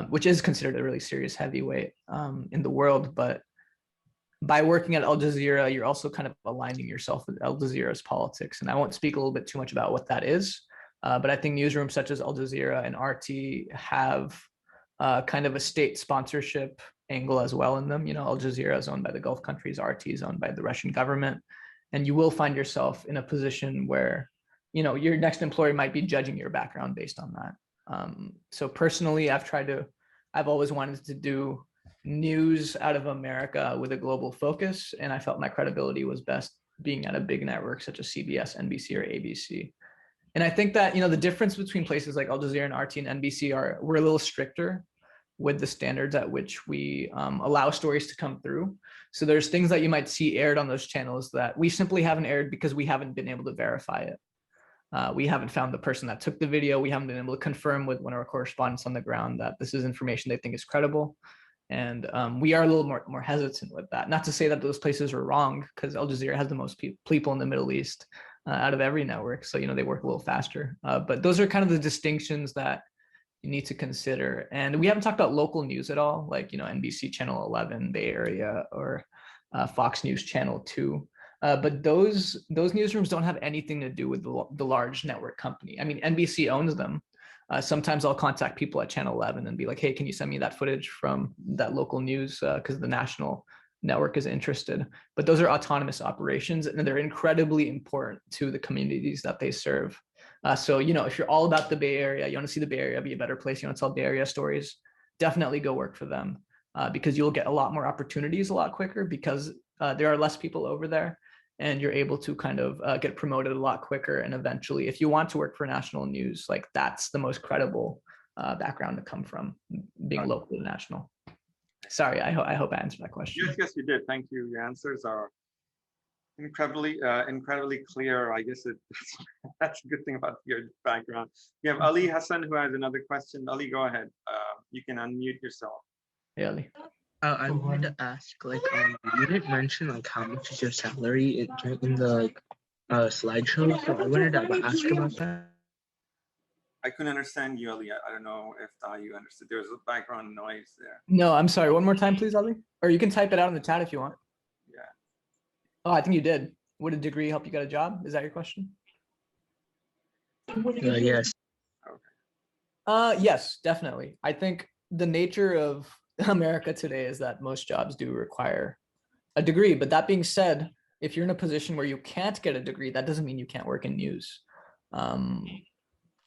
which is considered a really serious heavyweight in the world. But by working at Al Jazeera, you're also kind of aligning yourself with Al Jazeera's politics. And I won't speak a little bit too much about what that is, but I think newsrooms such as Al Jazeera and RT have kind of a state sponsorship angle as well in them. You know, Al Jazeera is owned by the Gulf countries, RT is owned by the Russian government. And you will find yourself in a position where, you know, your next employer might be judging your background based on that. So personally, I've always wanted to do news out of America with a global focus. And I felt my credibility was best being at a big network such as CBS, NBC, or ABC. And I think that, you know, the difference between places like Al Jazeera and RT and NBC we're a little stricter with the standards at which we allow stories to come through. So there's things that you might see aired on those channels that we simply haven't aired because we haven't been able to verify it. We haven't found the person that took the video. We haven't been able to confirm with one of our correspondents on the ground that this is information they think is credible. And we are a little more hesitant with that. Not to say that those places are wrong, because Al Jazeera has the most people in the Middle East out of every network. So, you know, they work a little faster. But those are kind of the distinctions that you need to consider. And we haven't talked about local news at all, like, you know, NBC Channel 11, Bay Area, or Fox News Channel 2. But those newsrooms don't have anything to do with the large network company. I mean, NBC owns them. Sometimes I'll contact people at Channel 11 and be like, hey, can you send me that footage from that local news? Because the national network is interested. But those are autonomous operations, and they're incredibly important to the communities that they serve. So, you know, if you're all about the Bay Area, you want to see the Bay Area be a better place, you want to tell Bay Area stories, definitely go work for them, because you'll get a lot more opportunities a lot quicker, because there are less people over there. And you're able to kind of get promoted a lot quicker. And eventually, if you want to work for national news, like that's the most credible background to come from, being local to national. Sorry, I hope I answered that question. Yes, you did. Thank you. Your answers are incredibly clear. I guess that's a good thing about your background. We have Ali Hassan who has another question. Ali, go ahead. You can unmute yourself. Hey, Ali. I wanted to ask, like, you didn't mention like how much is your salary in the slideshow, so I wanted to ask about that. I couldn't understand you, Ali. I don't know if you understood. There was a background noise there. No, I'm sorry. One more time, please, Ali. Or you can type it out in the chat if you want. Yeah. Oh, I think you did. Would a degree help you get a job? Is that your question? Yes. Okay. Yes, definitely. I think the nature of America today is that most jobs do require a degree. But that being said, if you're in a position where you can't get a degree, that doesn't mean you can't work in news.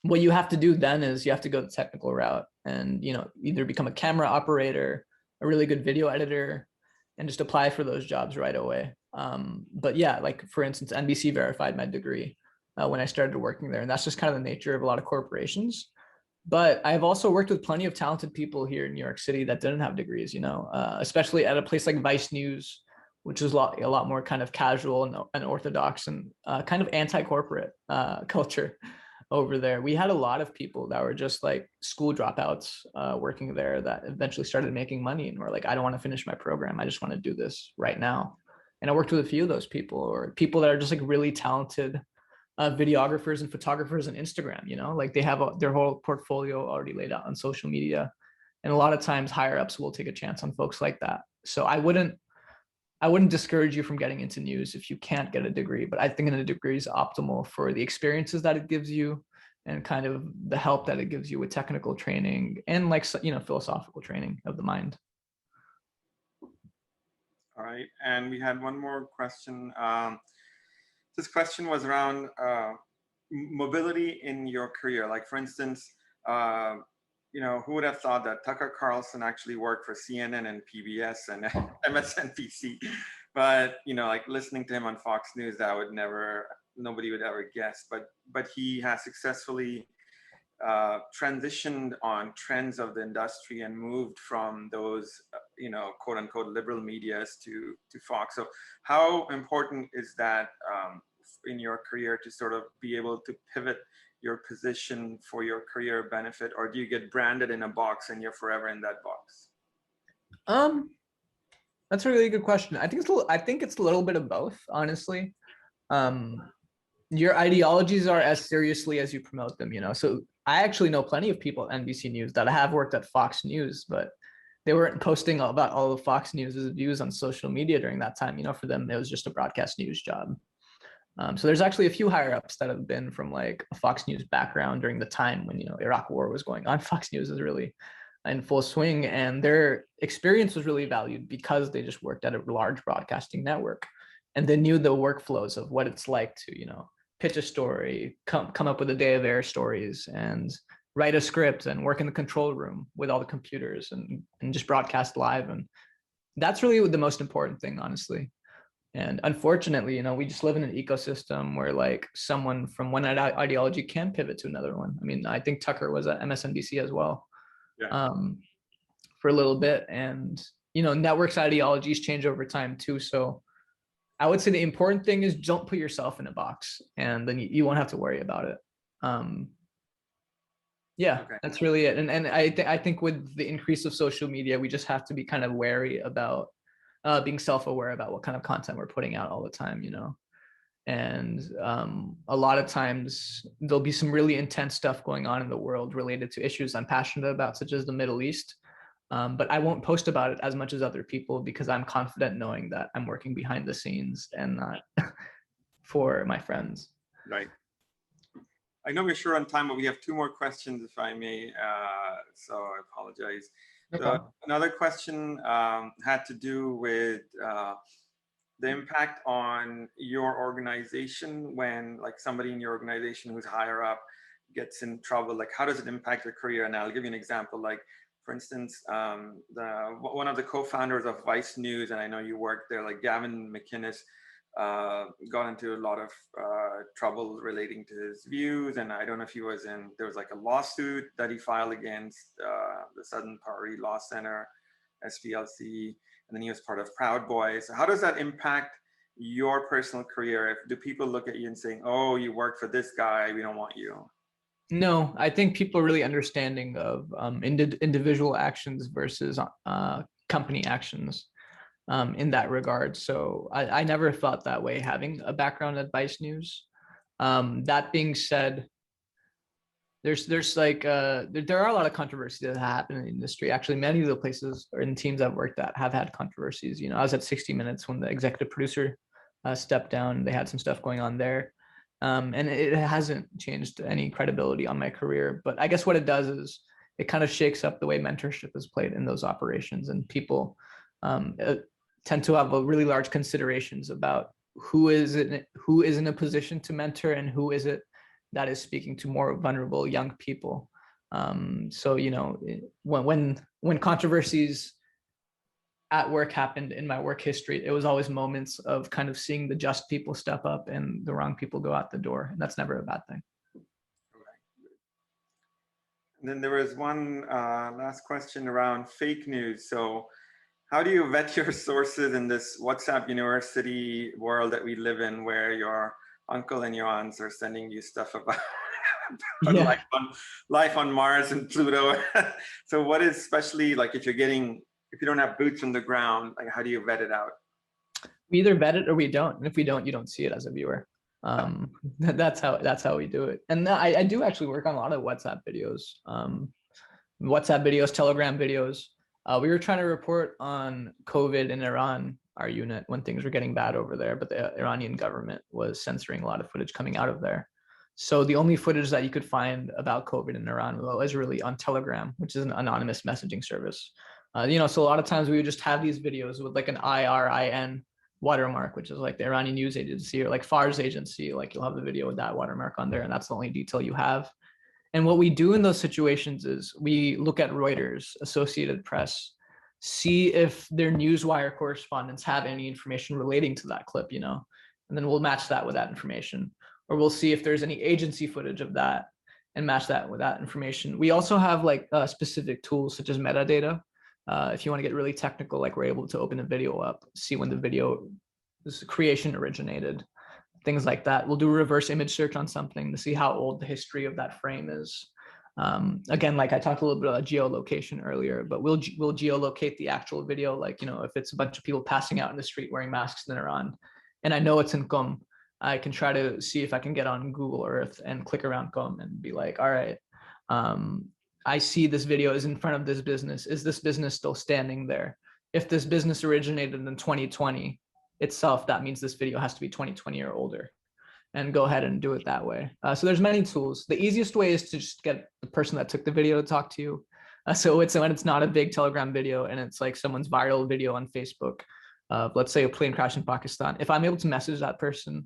What you have to do then is you have to go the technical route and, either become a camera operator, a really good video editor, and just apply for those jobs right away. But yeah, like for instance, NBC verified my degree when I started working there. And that's just kind of the nature of a lot of corporations. But I've also worked with plenty of talented people here in New York City that didn't have degrees, especially at a place like Vice News, which is a lot more kind of casual and orthodox and kind of anti-corporate culture over there. We had a lot of people that were just like school dropouts working there that eventually started making money and were like, I don't want to finish my program. I just want to do this right now. And I worked with a few of those people, or people that are just like really talented videographers and photographers on Instagram, like they have their whole portfolio already laid out on social media. And a lot of times higher ups will take a chance on folks like that. So I wouldn't discourage you from getting into news if you can't get a degree, but I think a degree is optimal for the experiences that it gives you and kind of the help that it gives you with technical training and like, philosophical training of the mind. All right, and we had one more question. This question was around mobility in your career. Like for instance, who would have thought that Tucker Carlson actually worked for CNN and PBS and MSNBC? But like listening to him on Fox News, nobody would ever guess. But he has successfully transitioned on trends of the industry and moved from those quote unquote liberal medias to Fox. So how important is that in your career to sort of be able to pivot your position for your career benefit, or do you get branded in a box and you're forever in that box? That's a really good question. I think it's a little bit of both, honestly. Your ideologies are as seriously as you promote them, So I actually know plenty of people at NBC News that have worked at Fox News, but they weren't posting about all of Fox News's views on social media during that time. For them, it was just a broadcast news job. So there's actually a few higher ups that have been from like a Fox News background during the time when, Iraq War was going on. Fox News is really in full swing, and their experience was really valued because they just worked at a large broadcasting network and they knew the workflows of what it's like to, pitch a story, come up with a day of air stories and write a script and work in the control room with all the computers and just broadcast live. And that's really the most important thing, honestly. And unfortunately, we just live in an ecosystem where like someone from one ideology can pivot to another one. I mean, I think Tucker was at MSNBC as well, for a little bit. And, networks ideologies change over time too. So I would say the important thing is don't put yourself in a box, and then you won't have to worry about it. That's really it. And I think with the increase of social media, we just have to be kind of wary about being self-aware about what kind of content we're putting out all the time, and a lot of times there'll be some really intense stuff going on in the world related to issues I'm passionate about, such as the Middle East. But I won't post about it as much as other people because I'm confident knowing that I'm working behind the scenes and not for my friends. Right. I know we're short on time, but we have two more questions, if I may. So I apologize. Another question had to do with the impact on your organization when like somebody in your organization who's higher up gets in trouble. Like how does it impact your career? And I'll give you an example. Like for instance, one of the co-founders of Vice News, and I know you worked there, like Gavin McInnes, got into a lot of trouble relating to his views. And I don't know if there was like a lawsuit that he filed against the Southern Poverty Law Center, SPLC, and then he was part of Proud Boys. How does that impact your personal career? Do people look at you and saying, oh, you work for this guy, we don't want you? No, I think people are really understanding of individual actions versus company actions in that regard. So I never thought that way, having a background at Vice News. That being said, there's like there are a lot of controversies that happen in the industry. Actually, many of the places or in teams I've worked at have had controversies. I was at 60 Minutes when the executive producer stepped down. They had some stuff going on there. And it hasn't changed any credibility on my career. But I guess what it does is it kind of shakes up the way mentorship is played in those operations, and people tend to have a really large considerations about who is in a position to mentor and who is it that is speaking to more vulnerable young people. So, you know, when controversies at work happened in my work history, it was always moments of kind of seeing the just people step up and the wrong people go out the door. And that's never a bad thing. And then there was one last question around fake news. So how do you vet your sources in this WhatsApp university world that we live in, where your uncle and your aunts are sending you stuff about Yeah. life on Mars and Pluto? So what is, especially like if you don't have boots on the ground, like how do you vet it out? We either vet it or we don't. And if we don't, you don't see it as a viewer. That's how we do it. And I do actually work on a lot of WhatsApp videos, Telegram videos. We were trying to report on COVID in Iran, our unit, when things were getting bad over there, but the Iranian government was censoring a lot of footage coming out of there. So the only footage that you could find about COVID in Iran was really on Telegram, which is an anonymous messaging service. You know, so a lot of times we would just have these videos with like an IRIN watermark, which is like the Iranian news agency, or like Fars agency, like you'll have the video with that watermark on there, and that's the only detail you have. And what we do in those situations is we look at Reuters, Associated Press, see if their newswire correspondents have any information relating to that clip, you know, and then we'll match that with that information. Or we'll see if there's any agency footage of that and match that with that information. We also have like specific tools such as metadata. If you want to get really technical, like we're able to open a video up, see when the video creation originated, things like that. We'll do a reverse image search on something to see how old the history of that frame is. Again, like I talked a little bit about geolocation earlier, but we'll geolocate the actual video. Like, you know, if it's a bunch of people passing out in the street wearing masks in Iran, and I know it's in Qom, I can try to see if I can get on Google Earth and click around Qom and be like, all right, I see this video is in front of this business. Is this business still standing there? If this business originated in 2020 itself, that means this video has to be 2020 or older, and go ahead and do it that way. So there's many tools. The easiest way is to just get the person that took the video to talk to you. So it's when it's not a big Telegram video and it's like someone's viral video on Facebook, let's say a plane crash in Pakistan. If I'm able to message that person,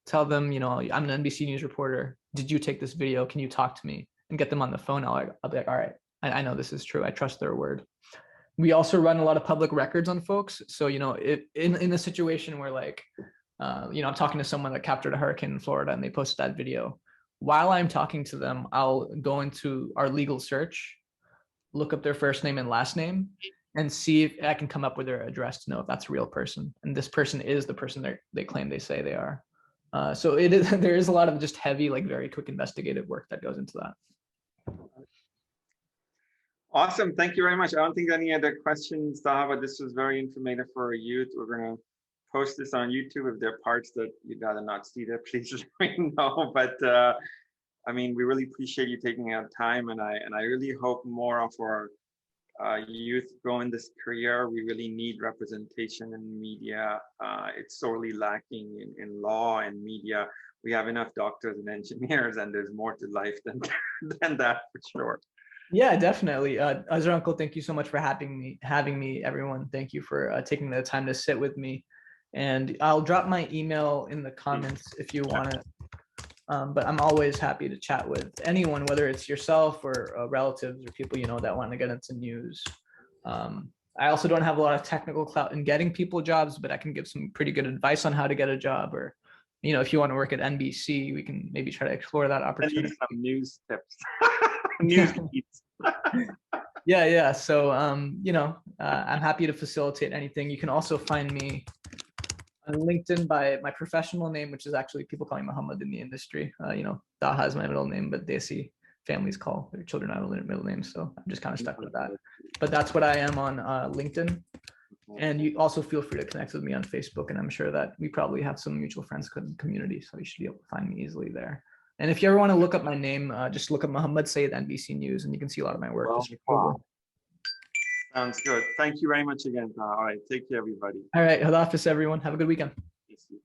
tell them, you know, I'm an NBC News reporter. Did you take this video? Can you talk to me? And get them on the phone. I'll be like, all right, I know this is true. I trust their word. We also run a lot of public records on folks. So, you know, in a situation where like, you know, I'm talking to someone that captured a hurricane in Florida and they posted that video. While I'm talking to them, I'll go into our legal search, look up their first name and last name, and see if I can come up with their address to know if that's a real person. And this person is the person they claim they say they are. So there is a lot of just heavy, like very quick investigative work that goes into that. Awesome. Thank you very much. I don't think any other questions, Taha, but this was very informative for our youth. We're going to post this on YouTube. If there are parts that you'd rather not see there, please let me know. But I mean, we really appreciate you taking out time, and I really hope more of our youth go in this career. We really need representation in media. It's sorely lacking in law and media. We have enough doctors and engineers, and there's more to life than that, for sure. Yeah, definitely. Azhar Uncle, thank you so much for having me, everyone. Thank you for taking the time to sit with me. And I'll drop my email in the comments if you want it. But I'm always happy to chat with anyone, whether it's yourself or relatives or people you know that want to get into news. I also don't have a lot of technical clout in getting people jobs, but I can give some pretty good advice on how to get a job. Or, you know, if you want to work at NBC, we can maybe try to explore that opportunity. I need some news tips. News leads. Yeah. So, you know, I'm happy to facilitate anything. You can also find me on LinkedIn by my professional name, which is actually people call me Muhammad in the industry. You know, Taha is my middle name, but Desi families call their children out middle names. So I'm just kind of stuck with that. But that's what I am on LinkedIn. And you also feel free to connect with me on Facebook. And I'm sure that we probably have some mutual friends community. So you should be able to find me easily there. And if you ever want to look up my name, just look up Muhammad Sayed NBC News, and you can see a lot of my work. Well, sounds good. Thank you very much again. All right. Take care, everybody. All right. Hadafis, everyone. Have a good weekend. Yes, you too.